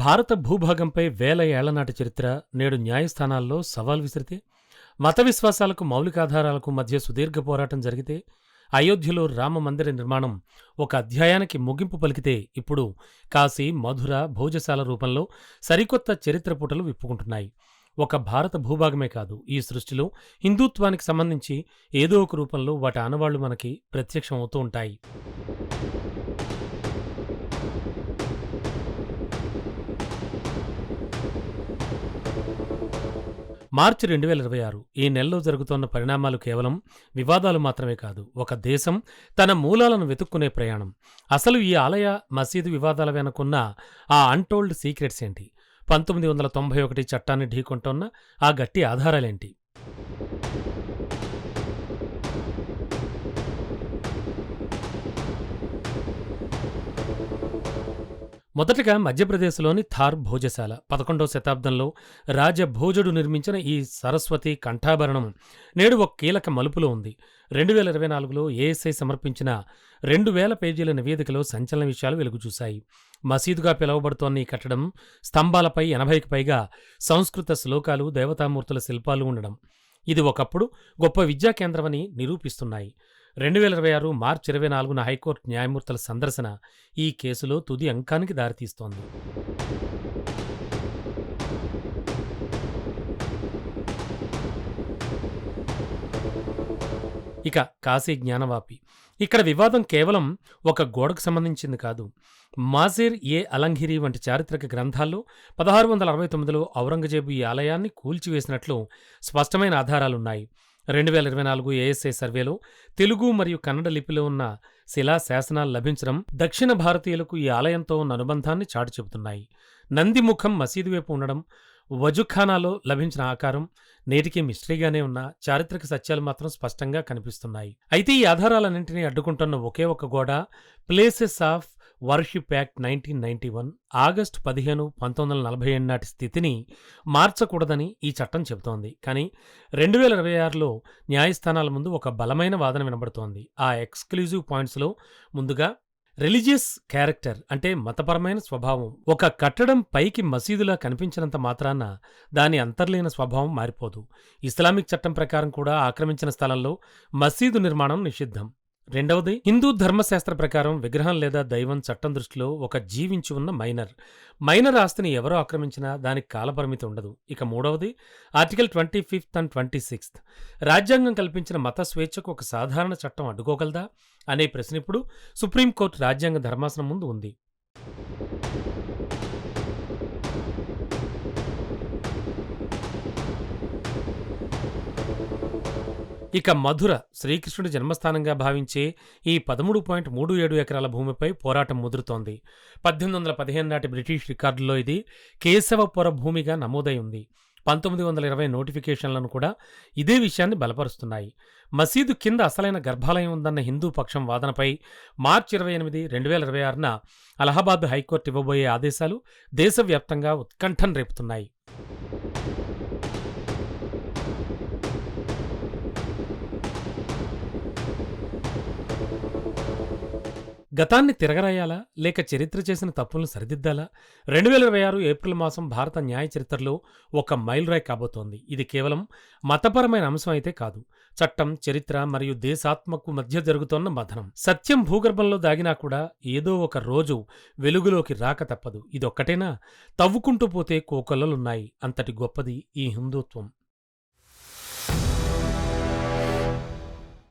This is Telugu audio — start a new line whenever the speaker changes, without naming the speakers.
భారత భూభాగంపై వేల ఏళ్లనాటి చరిత్ర నేడు న్యాయస్థానాల్లో సవాల్ విసిరితే, మత విశ్వాసాలకు మౌలికాధారాలకు మధ్య సుదీర్ఘ పోరాటం జరిగితే, అయోధ్యలో రామమందిర నిర్మాణం ఒక అధ్యాయానికి ముగింపు పలికితే, ఇప్పుడు కాశీ, మధుర, భోజశాల రూపంలో సరికొత్త చరిత్ర పుటలు విప్పుకుంటున్నాయి. ఒక భారత భూభాగమే కాదు, ఈ సృష్టిలో హిందూత్వానికి సంబంధించి ఏదో ఒక రూపంలో వాటి ఆనవాళ్లు మనకి ప్రత్యక్షమవుతూ ఉంటాయి. మార్చి 2026 ఈ నెలలో జరుగుతోన్న పరిణామాలు కేవలం వివాదాలు మాత్రమే కాదు, ఒక దేశం తన మూలాలను వెతుక్కునే ప్రయాణం. అసలు ఈ ఆలయ, మసీదు వివాదాల వెనుకున్న ఆ అన్టోల్డ్ సీక్రెట్స్ ఏంటి? 1991 చట్టాన్ని ఢీకొంటోన్న ఆ గట్టి ఆధారాలేంటి? మొదటగా మధ్యప్రదేశ్లోని థార్ భోజశాల 11వ శతాబ్దంలో రాజభోజుడు నిర్మించిన ఈ సరస్వతి కంఠాభరణం నేడు ఒక కీలక మలుపులో ఉంది. 2024లో ఏఎస్ఐ సమర్పించిన 2000 పేజీల నివేదికలో సంచలన విషయాలు వెలుగుచూశాయి. మసీదుగా పిలువబడుతోన్న ఈ కట్టడం స్తంభాలపై 80కి పైగా సంస్కృత శ్లోకాలు, దేవతామూర్తుల శిల్పాలు ఉండడం, ఇది ఒకప్పుడు గొప్ప విద్యా కేంద్రమని నిరూపిస్తున్నాయి. 2026 మార్చి 24న హైకోర్టు న్యాయమూర్తుల సందర్శన ఈ కేసులో తుది అంకానికి దారితీస్తోంది. ఇక కాశీ జ్ఞానవాపి. ఇక్కడ వివాదం కేవలం ఒక గోడకు సంబంధించింది కాదు. మాజిర్ ఏ అలంఘిరి వంటి చారిత్రక గ్రంథాల్లో 1669లో ఔరంగజేబు ఈ ఆలయాన్ని కూల్చివేసినట్లు స్పష్టమైన ఆధారాలున్నాయి. 2024 ఏఎస్ఐ సర్వేలో తెలుగు మరియు కన్నడ లిపిలో ఉన్న శిలా శాసనాలు లభించడం దక్షిణ భారతీయులకు ఈ ఆలయంతో ఉన్న అనుబంధాన్ని చాటి చెబుతున్నాయి. నందిముఖం మసీదు వైపు ఉండడం, వజుఖానాలో లభించిన ఆకారం నేటికీ మిస్టరీగానే ఉన్న చారిత్రక సత్యాలు మాత్రం స్పష్టంగా కనిపిస్తున్నాయి. అయితే ఈ ఆధారాలన్నింటినీ అడ్డుకుంటున్న ఒకే ఒక గోడ places of worship act 1991 August 15, 1947 నాటి స్థితిని మార్చకూడదని ఈ చట్టం చెబుతోంది. కానీ 2026లో న్యాయస్థానాల ముందు ఒక బలమైన వాదన వినబడుతోంది. ఆ ఎక్స్క్లూజివ్ పాయింట్స్లో ముందుగా రిలీజియస్ క్యారెక్టర్, అంటే మతపరమైన స్వభావం. ఒక కట్టడం పైకి మసీదులా కనిపించినంత మాత్రాన దాని అంతర్లీన స్వభావం మారిపోదు. ఇస్లామిక్ చట్టం ప్రకారం కూడా ఆక్రమించిన స్థలంలో మసీదు నిర్మాణం నిషిద్ధం. రెండవది, హిందూ ధర్మశాస్త్ర ప్రకారం విగ్రహం లేదా దైవం చట్టం దృష్టిలో ఒక జీవించి ఉన్న మైనర్ ఆస్తిని ఎవరో ఆక్రమించినా దానికి కాలపరిమితి ఉండదు. ఇక మూడవది, ఆర్టికల్ 25 అండ్ 26 రాజ్యాంగం కల్పించిన మత స్వేచ్ఛకు ఒక సాధారణ చట్టం అడ్డుకోగలదా అనే ప్రశ్న ఇప్పుడు సుప్రీంకోర్టు రాజ్యాంగ ధర్మాసనం ముందు ఉంది. ఇక మధుర, శ్రీకృష్ణుడి జన్మస్థానంగా భావించే ఈ 13.37 ఎకరాల భూమిపై పోరాటం ముదురుతోంది. 1815 నాటి బ్రిటిష్ రికార్డుల్లో ఇది కేశవపుర భూమిగా నమోదై ఉంది. 1920 నోటిఫికేషన్లను కూడా ఇదే విషయాన్ని బలపరుస్తున్నాయి. మసీదు కింద అసలైన గర్భాలయం ఉందన్న హిందూ పక్షం వాదనపై మార్చి 28, 2026న అలహాబాద్ హైకోర్టు ఇవ్వబోయే ఆదేశాలు దేశవ్యాప్తంగా ఉత్కంఠను రేపుతున్నాయి. గతాన్ని తిరగరాయాలా, లేక చరిత్ర చేసిన తప్పులను సరిదిద్దాలా? 2026 ఏప్రిల్ మాసం భారత న్యాయ చరిత్రలో ఒక మైలురాయి కాబోతోంది. ఇది కేవలం మతపరమైన అంశం అయితే కాదు, చట్టం, చరిత్ర మరియు దేశాత్మకు మధ్య జరుగుతోన్న మథనం. సత్యం భూగర్భంలో దాగినా కూడా ఏదో ఒక రోజు వెలుగులోకి రాక తప్పదు. ఇదొక్కటేనా? తవ్వుకుంటూ పోతే కోకొల్లలున్నాయి. అంతటి గొప్పది ఈ హిందుత్వం.